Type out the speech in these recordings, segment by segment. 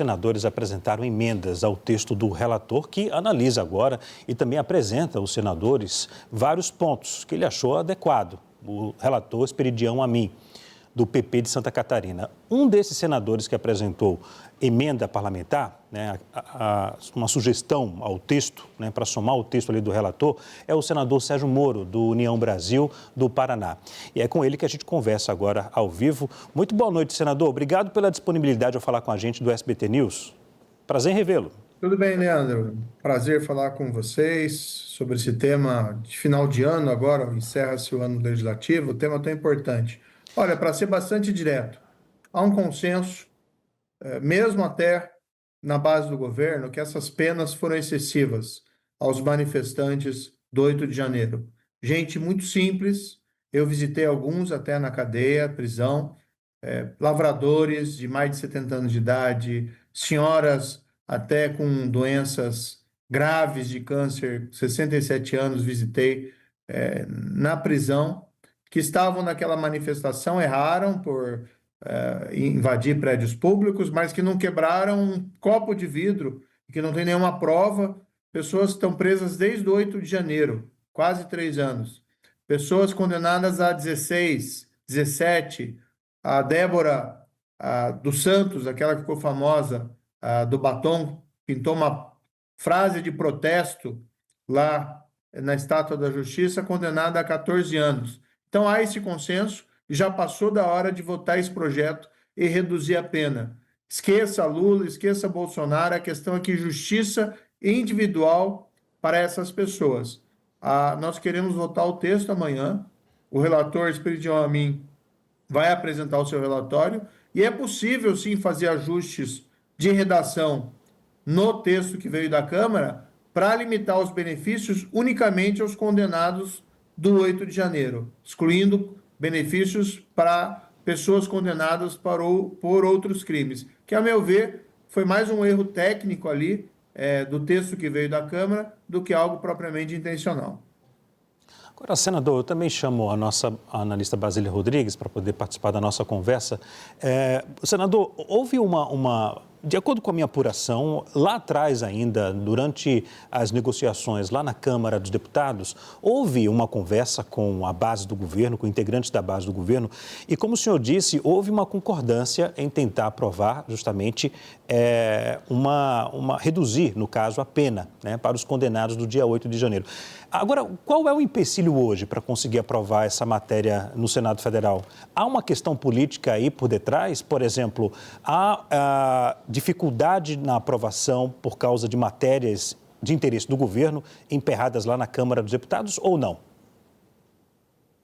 senadores apresentaram emendas ao texto do relator, que analisa agora e também apresenta aos senadores vários pontos que ele achou adequado. O relator Esperidião Amin, do PP de Santa Catarina. Um desses senadores que apresentou emenda parlamentar, né, uma sugestão ao texto, né, para somar o texto ali do relator, é o senador Sérgio Moro, do União Brasil, do Paraná. E é com ele que a gente conversa agora ao vivo. Muito boa noite, senador. Obrigado pela disponibilidade ao falar com a gente do SBT News. Prazer em revê-lo. Tudo bem, Leandro. Prazer falar com vocês sobre esse tema de final de ano agora, encerra-se o ano legislativo, tema tão importante. Olha, para ser bastante direto, há um consenso, mesmo até na base do governo, que essas penas foram excessivas aos manifestantes do 8 de janeiro. Gente muito simples, eu visitei alguns até na cadeia, prisão, lavradores de mais de 70 anos de idade, senhoras até com doenças graves de câncer, 67 anos, visitei na prisão, que estavam naquela manifestação, erraram por invadir prédios públicos, mas que não quebraram um copo de vidro, que não tem nenhuma prova. Pessoas estão presas desde o 8 de janeiro, quase 3 anos. Pessoas condenadas a 16, 17, a Débora dos Santos, aquela que ficou famosa, do batom, pintou uma frase de protesto lá na Estátua da Justiça, condenada a 14 anos. Então, há esse consenso, já passou da hora de votar esse projeto e reduzir a pena. Esqueça Lula, esqueça Bolsonaro, a questão é que justiça individual para essas pessoas. Nós queremos votar o texto amanhã, o relator Esperidião Amin vai apresentar o seu relatório, e é possível, sim, fazer ajustes de redação no texto que veio da Câmara para limitar os benefícios unicamente aos condenados do 8 de janeiro, excluindo benefícios para pessoas condenadas por outros crimes, que, a meu ver, foi mais um erro técnico ali do texto que veio da Câmara do que algo propriamente intencional. Agora, senador, eu também chamo a nossa analista Basília Rodrigues para poder participar da nossa conversa. Senador, houve de acordo com a minha apuração, lá atrás ainda, durante as negociações lá na Câmara dos Deputados, houve uma conversa com a base do governo, com integrantes da base do governo, e como o senhor disse, houve uma concordância em tentar aprovar justamente reduzir, no caso, a pena, né, para os condenados do dia 8 de janeiro. Agora, qual é o empecilho hoje para conseguir aprovar essa matéria no Senado Federal? Há uma questão política aí por detrás? Por exemplo, há dificuldade na aprovação por causa de matérias de interesse do governo emperradas lá na Câmara dos Deputados ou não?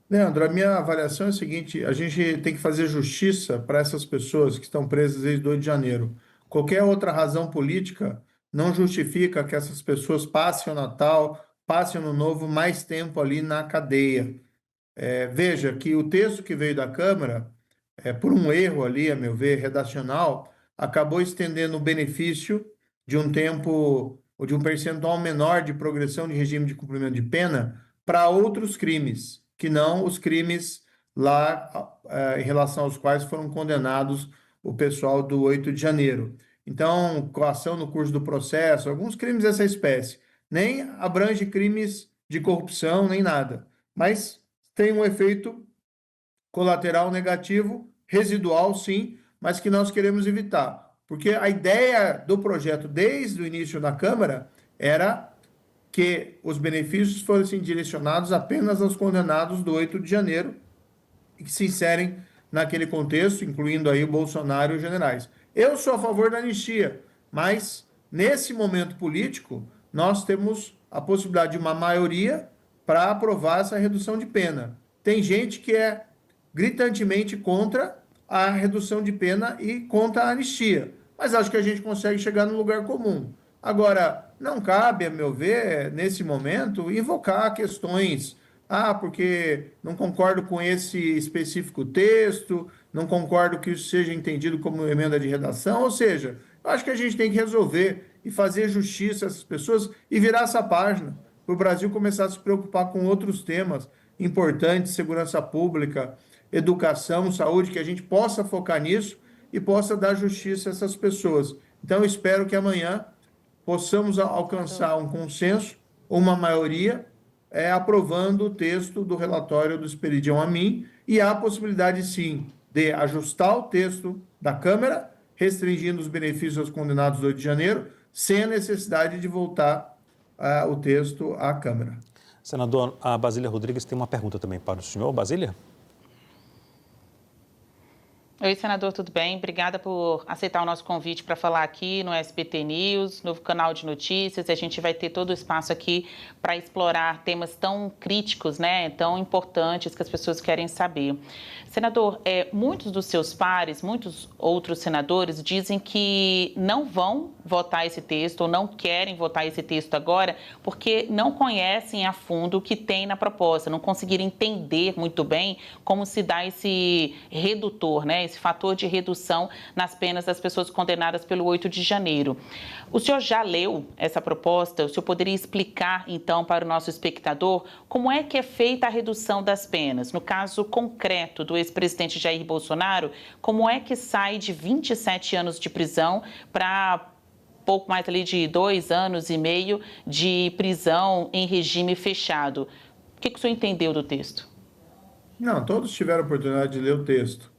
Leandro, a minha avaliação é a seguinte: a gente tem que fazer justiça para essas pessoas que estão presas desde 8 de janeiro. Qualquer outra razão política não justifica que essas pessoas passem o Natal, passem o Ano Novo mais tempo ali na cadeia. Veja que o texto que veio da Câmara, por um erro ali, a meu ver, redacional, acabou estendendo o benefício de um tempo ou de um percentual menor de progressão de regime de cumprimento de pena para outros crimes, que não os crimes lá em relação aos quais foram condenados o pessoal do 8 de janeiro. Então, coação no curso do processo, alguns crimes dessa espécie, nem abrange crimes de corrupção, nem nada, mas tem um efeito colateral negativo, residual, sim, mas que nós queremos evitar. Porque a ideia do projeto, desde o início da Câmara, era que os benefícios fossem direcionados apenas aos condenados do 8 de janeiro e que se inserem naquele contexto, incluindo aí o Bolsonaro e os generais. Eu sou a favor da anistia, mas nesse momento político, nós temos a possibilidade de uma maioria para aprovar essa redução de pena. Tem gente que é gritantemente contra a redução de pena e contra a anistia, mas acho que a gente consegue chegar num lugar comum. Agora, não cabe, a meu ver, nesse momento, invocar questões, porque não concordo com esse específico texto, não concordo que isso seja entendido como emenda de redação, ou seja, eu acho que a gente tem que resolver e fazer justiça a essas pessoas e virar essa página, para o Brasil começar a se preocupar com outros temas importantes, segurança pública, educação, saúde, que a gente possa focar nisso e possa dar justiça a essas pessoas. Então, eu espero que amanhã possamos alcançar um consenso, uma maioria, aprovando o texto do relatório do Esperidião Amin, e há a possibilidade, sim, de ajustar o texto da Câmara, restringindo os benefícios aos condenados do 8 de janeiro, sem a necessidade de voltar o texto à Câmara. Senador, a Basília Rodrigues tem uma pergunta também para o senhor. Basília? Oi, senador, tudo bem? Obrigada por aceitar o nosso convite para falar aqui no SBT News, novo canal de notícias. A gente vai ter todo o espaço aqui para explorar temas tão críticos, né, tão importantes que as pessoas querem saber. Senador, muitos dos seus pares, muitos outros senadores dizem que não vão votar esse texto ou não querem votar esse texto agora porque não conhecem a fundo o que tem na proposta, não conseguiram entender muito bem como se dá esse redutor, né, esse fator de redução nas penas das pessoas condenadas pelo 8 de janeiro. O senhor já leu essa proposta? O senhor poderia explicar, então, para o nosso espectador como é que é feita a redução das penas? No caso concreto do ex-presidente Jair Bolsonaro, como é que sai de 27 anos de prisão para pouco mais ali de 2 anos e meio de prisão em regime fechado? O que o senhor entendeu do texto? Não, todos tiveram a oportunidade de ler o texto,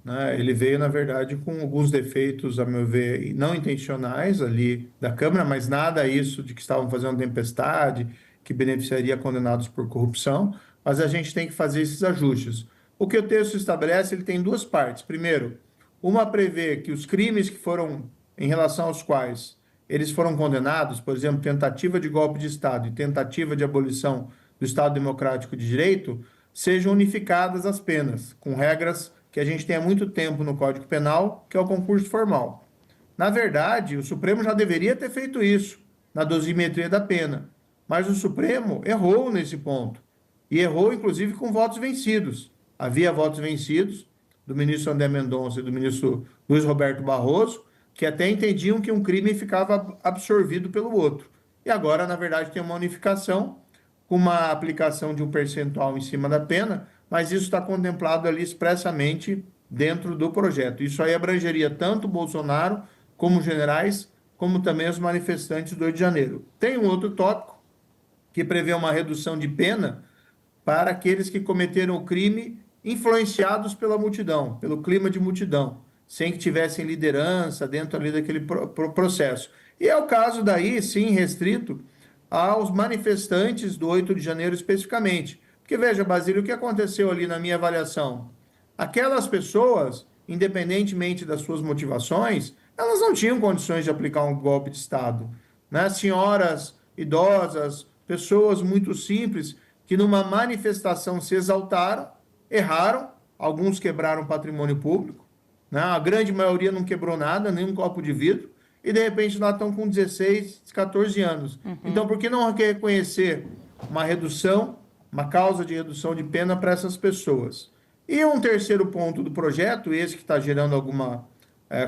né? Ele veio, na verdade, com alguns defeitos, a meu ver, não intencionais ali da Câmara, mas nada isso de que estavam fazendo tempestade, que beneficiaria condenados por corrupção, mas a gente tem que fazer esses ajustes. O que o texto estabelece, ele tem duas partes. Primeiro, uma prevê que os crimes que foram, em relação aos quais eles foram condenados, por exemplo, tentativa de golpe de Estado e tentativa de abolição do Estado Democrático de Direito, sejam unificadas as penas, com regras que a gente tem há muito tempo no Código Penal, que é o concurso formal. Na verdade, o Supremo já deveria ter feito isso, na dosimetria da pena, mas o Supremo errou nesse ponto, e errou inclusive com votos vencidos. Havia votos vencidos do ministro André Mendonça e do ministro Luiz Roberto Barroso, que até entendiam que um crime ficava absorvido pelo outro. E agora, na verdade, tem uma unificação, com uma aplicação de um percentual em cima da pena, mas isso está contemplado ali expressamente dentro do projeto. Isso aí abrangeria tanto o Bolsonaro, como os generais, como também os manifestantes do 8 de janeiro. Tem um outro tópico que prevê uma redução de pena para aqueles que cometeram o crime influenciados pela multidão, pelo clima de multidão, sem que tivessem liderança dentro ali daquele processo. E é o caso daí, sim, restrito aos manifestantes do 8 de janeiro especificamente. Porque veja, Basílio, o que aconteceu ali na minha avaliação? Aquelas pessoas, independentemente das suas motivações, elas não tinham condições de aplicar um golpe de Estado, né? Senhoras, idosas, pessoas muito simples, que numa manifestação se exaltaram, erraram, alguns quebraram patrimônio público, né? A grande maioria não quebrou nada, nem um copo de vidro, e de repente lá estão com 16, 14 anos. Então, por que não reconhecer uma redução, uma causa de redução de pena para essas pessoas? E um terceiro ponto do projeto, esse que está gerando alguma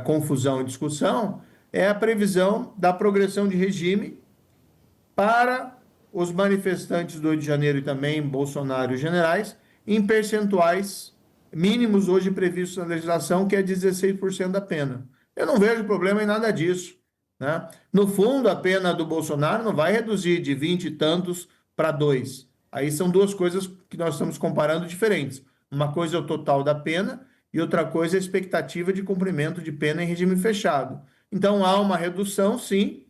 confusão e discussão, é a previsão da progressão de regime para os manifestantes do 8 de janeiro e também Bolsonaro e generais, em percentuais mínimos hoje previstos na legislação, que é 16% da pena. Eu não vejo problema em nada disso, né? No fundo, a pena do Bolsonaro não vai reduzir de 20 e tantos para 2. Aí são duas coisas que nós estamos comparando diferentes. Uma coisa é o total da pena e outra coisa é a expectativa de cumprimento de pena em regime fechado. Então, há uma redução, sim,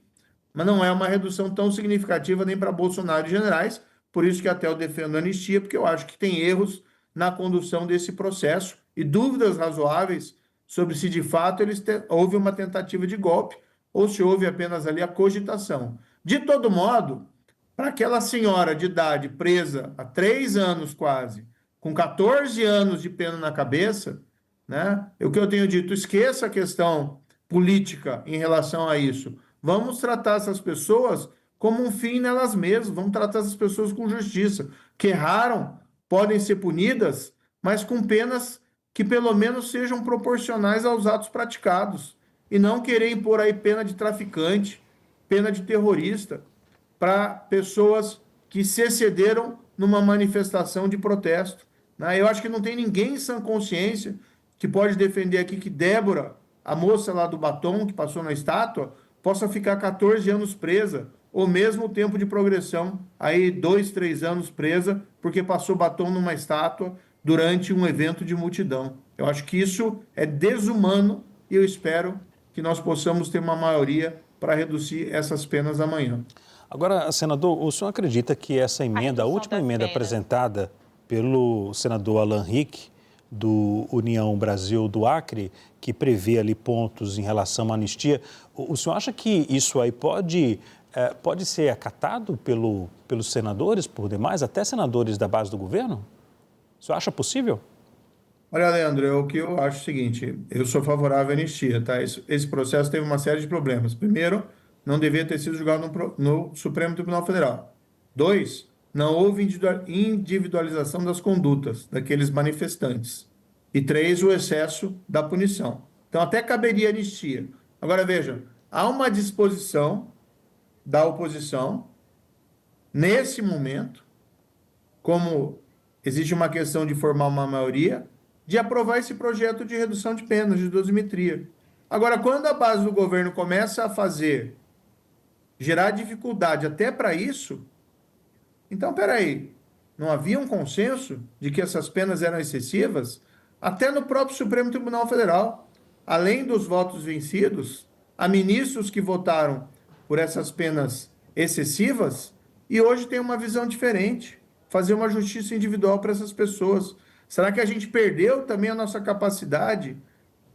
mas não é uma redução tão significativa nem para Bolsonaro e generais, por isso que até eu defendo a anistia, porque eu acho que tem erros na condução desse processo e dúvidas razoáveis sobre se de fato houve uma tentativa de golpe ou se houve apenas ali a cogitação. De todo modo, para aquela senhora de idade presa há 3 anos quase, com 14 anos de pena na cabeça, né? O que eu tenho dito, esqueça a questão política em relação a isso. Vamos tratar essas pessoas como um fim nelas mesmas, vamos tratar essas pessoas com justiça, que erraram, podem ser punidas, mas com penas que pelo menos sejam proporcionais aos atos praticados, e não querer impor aí pena de traficante, pena de terrorista, para pessoas que se excederam numa manifestação de protesto, né? Eu acho que não tem ninguém em sã consciência que pode defender aqui que Débora a moça lá do batom que passou na estátua possa ficar 14 anos presa, ou mesmo o tempo de progressão, aí 2, 3 anos presa, porque passou batom numa estátua durante um evento de multidão. Eu acho que isso é desumano e eu espero que nós possamos ter uma maioria para reduzir essas penas amanhã. Agora, senador, o senhor acredita que essa emenda, a última emenda apresentada pelo senador Alan Rick, do União Brasil do Acre, que prevê ali pontos em relação à anistia, o senhor acha que isso aí pode ser acatado pelos senadores, por demais, até senadores da base do governo? O senhor acha possível? Olha, Leandro, o que eu acho é o seguinte, eu sou favorável à anistia, tá? Esse processo teve uma série de problemas. Primeiro, não devia ter sido julgado no Supremo Tribunal Federal. 2, não houve individualização das condutas daqueles manifestantes. E 3, o excesso da punição. Então, até caberia anistia. Agora, veja, há uma disposição da oposição, nesse momento, como existe uma questão de formar uma maioria, de aprovar esse projeto de redução de penas, de dosimetria. Agora, quando a base do governo começa a gerar dificuldade até para isso, então, peraí, não havia um consenso de que essas penas eram excessivas? Até no próprio Supremo Tribunal Federal, além dos votos vencidos, há ministros que votaram por essas penas excessivas e hoje tem uma visão diferente, fazer uma justiça individual para essas pessoas. Será que a gente perdeu também a nossa capacidade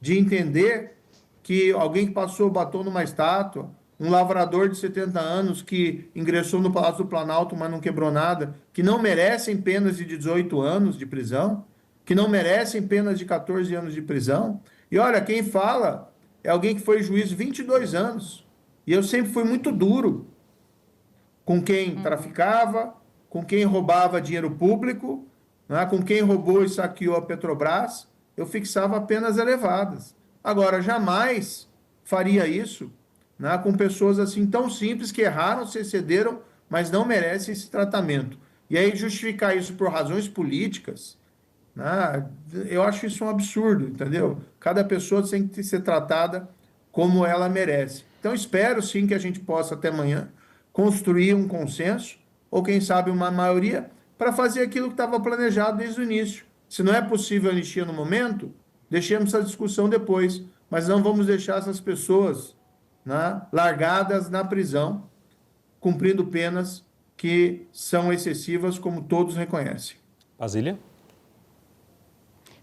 de entender que alguém que passou o batom numa estátua, um lavrador de 70 anos que ingressou no Palácio do Planalto, mas não quebrou nada, que não merecem penas de 18 anos de prisão, que não merecem penas de 14 anos de prisão? E olha, quem fala é alguém que foi juiz 22 anos. E eu sempre fui muito duro com quem traficava, com quem roubava dinheiro público, né, com quem roubou e saqueou a Petrobras. Eu fixava penas elevadas. Agora, jamais faria isso, né, com pessoas assim tão simples que erraram, se excederam, mas não merecem esse tratamento. E aí justificar isso por razões políticas, né, eu acho isso um absurdo, entendeu? Cada pessoa tem que ser tratada como ela merece. Então, espero sim que a gente possa até amanhã construir um consenso, ou quem sabe uma maioria, para fazer aquilo que estava planejado desde o início. Se não é possível anistia no momento, deixemos essa discussão depois, mas não vamos deixar essas pessoas, né, largadas na prisão, cumprindo penas que são excessivas, como todos reconhecem. Basília?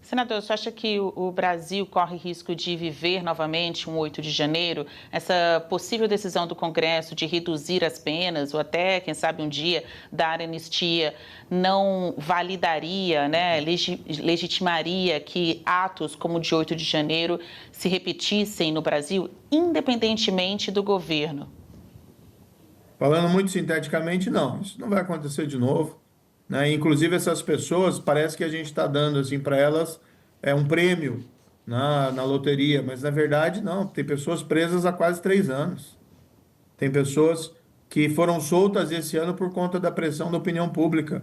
Senador, você acha que o Brasil corre risco de viver novamente um 8 de janeiro? Essa possível decisão do Congresso de reduzir as penas, ou até, quem sabe, um dia dar anistia, não validaria, né, legitimaria que atos como o de 8 de janeiro se repetissem no Brasil, independentemente do governo? Falando muito sinteticamente, não. Isso não vai acontecer de novo, né? Inclusive, essas pessoas, parece que a gente está dando assim, para elas um prêmio na loteria, mas na verdade não. Tem pessoas presas há quase 3 anos. Tem pessoas que foram soltas esse ano por conta da pressão da opinião pública.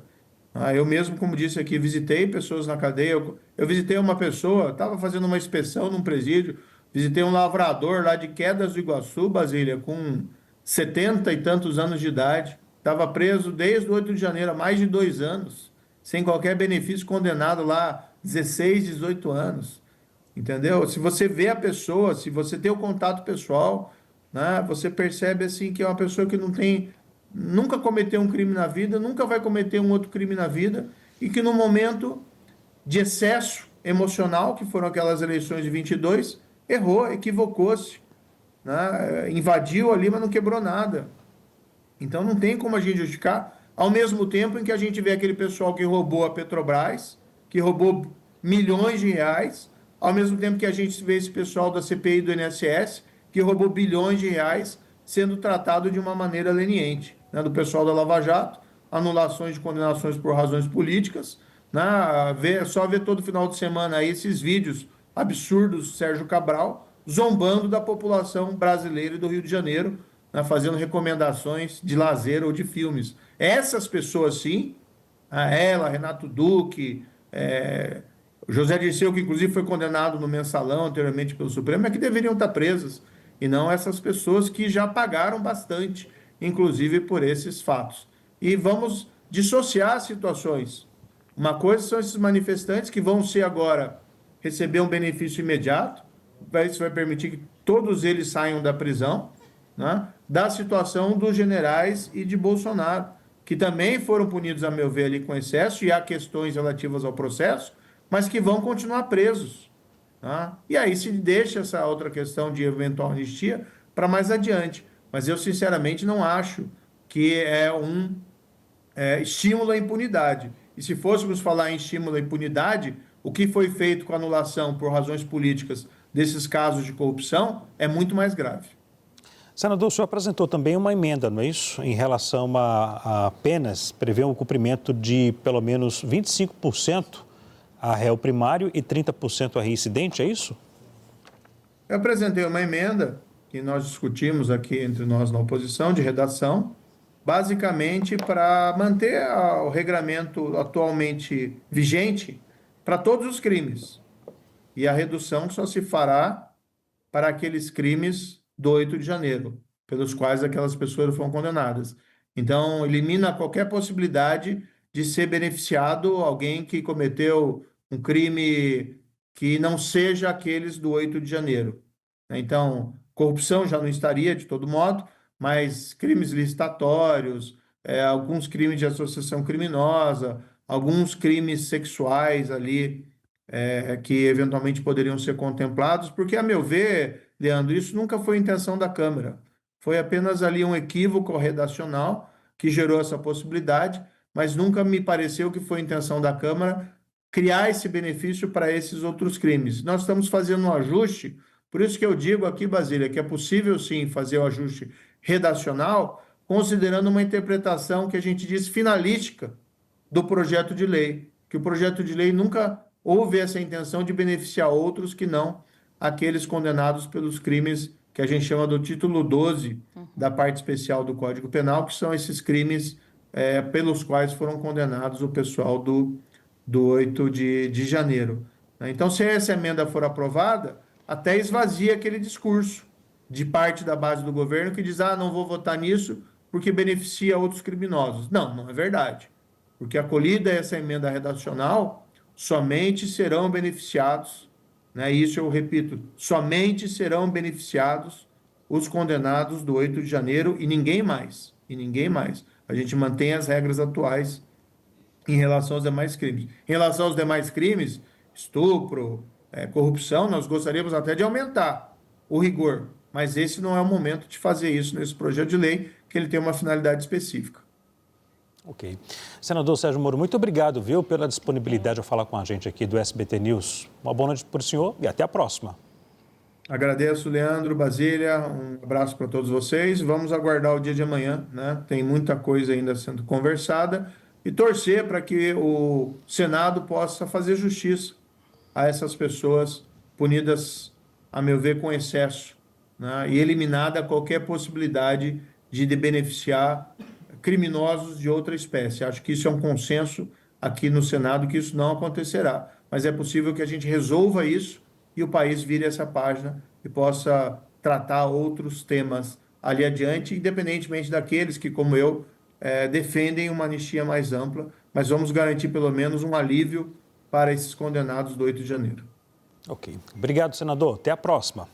Eu mesmo, como disse aqui, visitei pessoas na cadeia. Eu visitei uma pessoa, estava fazendo uma inspeção num presídio, visitei um lavrador lá de Quedas do Iguaçu, Basília, com 70 e tantos anos de idade. Estava preso desde o 8 de janeiro, há mais de 2 anos, sem qualquer benefício, condenado lá 16, 18 anos. Entendeu? Se você vê a pessoa, se você tem o contato pessoal, né, você percebe assim que é uma pessoa que nunca cometeu um crime na vida, nunca vai cometer um outro crime na vida, e que no momento de excesso emocional, que foram aquelas eleições de 22, errou, equivocou-se, né, invadiu ali, mas não quebrou nada. Então não tem como a gente justificar, ao mesmo tempo em que a gente vê aquele pessoal que roubou a Petrobras, que roubou milhões de reais, ao mesmo tempo que a gente vê esse pessoal da CPI do INSS, que roubou bilhões de reais, sendo tratado de uma maneira leniente, né? Do pessoal da Lava Jato, anulações de condenações por razões políticas, né? Só ver todo final de semana aí esses vídeos absurdos do Sérgio Cabral, zombando da população brasileira e do Rio de Janeiro, né, fazendo recomendações de lazer ou de filmes. Essas pessoas, sim, ela, Renato Duque, o José Dirceu, que inclusive foi condenado no Mensalão anteriormente pelo Supremo, é que deveriam estar presas, e não essas pessoas que já pagaram bastante, inclusive por esses fatos. E vamos dissociar situações. Uma coisa são esses manifestantes que vão ser agora receber um benefício imediato, isso vai permitir que todos eles saiam da prisão, né? Da situação dos generais e de Bolsonaro, que também foram punidos, a meu ver, ali com excesso, e há questões relativas ao processo, mas que vão continuar presos. Tá? E aí se deixa essa outra questão de eventual anistia para mais adiante. Mas eu, sinceramente, não acho que é um estímulo à impunidade. E se fôssemos falar em estímulo à impunidade, o que foi feito com a anulação por razões políticas desses casos de corrupção é muito mais grave. Senador, o senhor apresentou também uma emenda, não é isso? Em relação a penas, prevê um cumprimento de pelo menos 25% a réu primário e 30% a reincidente, é isso? Eu apresentei uma emenda que nós discutimos aqui entre nós na oposição, de redação, basicamente para manter o regramento atualmente vigente para todos os crimes. E a redução só se fará para aqueles crimes do 8 de janeiro, pelos quais aquelas pessoas foram condenadas. Então, elimina qualquer possibilidade de ser beneficiado alguém que cometeu um crime que não seja aqueles do 8 de janeiro. Então, corrupção já não estaria de todo modo, mas crimes licitatórios, alguns crimes de associação criminosa, alguns crimes sexuais ali, que eventualmente poderiam ser contemplados, porque, a meu ver, Leandro, isso nunca foi a intenção da Câmara. Foi apenas ali um equívoco redacional que gerou essa possibilidade, mas nunca me pareceu que foi a intenção da Câmara criar esse benefício para esses outros crimes. Nós estamos fazendo um ajuste, por isso que eu digo aqui, Basília, que é possível sim fazer o ajuste redacional, considerando uma interpretação que a gente diz finalística do projeto de lei, que o projeto de lei nunca houve essa intenção de beneficiar outros que não aqueles condenados pelos crimes que a gente chama do título 12 da parte especial do Código Penal, que são esses crimes pelos quais foram condenados o pessoal do 8 de janeiro. Então, se essa emenda for aprovada, até esvazia aquele discurso de parte da base do governo que diz, não vou votar nisso porque beneficia outros criminosos. Não, não é verdade. Porque acolhida essa emenda redacional, somente serão beneficiados, né? Isso eu repito, somente serão beneficiados os condenados do 8 de janeiro e ninguém mais. E ninguém mais. A gente mantém as regras atuais em relação aos demais crimes. Em relação aos demais crimes, estupro, corrupção, nós gostaríamos até de aumentar o rigor, mas esse não é o momento de fazer isso nesse projeto de lei, que ele tem uma finalidade específica. Ok. Senador Sérgio Moro, muito obrigado, viu, pela disponibilidade de falar com a gente aqui do SBT News. Uma boa noite para o senhor e até a próxima. Agradeço, Leandro, Basília, um abraço para todos vocês. Vamos aguardar o dia de amanhã, né? Tem muita coisa ainda sendo conversada e torcer para que o Senado possa fazer justiça a essas pessoas punidas, a meu ver, com excesso, né? E eliminada qualquer possibilidade de beneficiar criminosos de outra espécie. Acho que isso é um consenso aqui no Senado, que isso não acontecerá. Mas é possível que a gente resolva isso e o país vire essa página e possa tratar outros temas ali adiante, independentemente daqueles que, como eu, defendem uma anistia mais ampla, mas vamos garantir pelo menos um alívio para esses condenados do 8 de janeiro. Ok. Obrigado, senador. Até a próxima.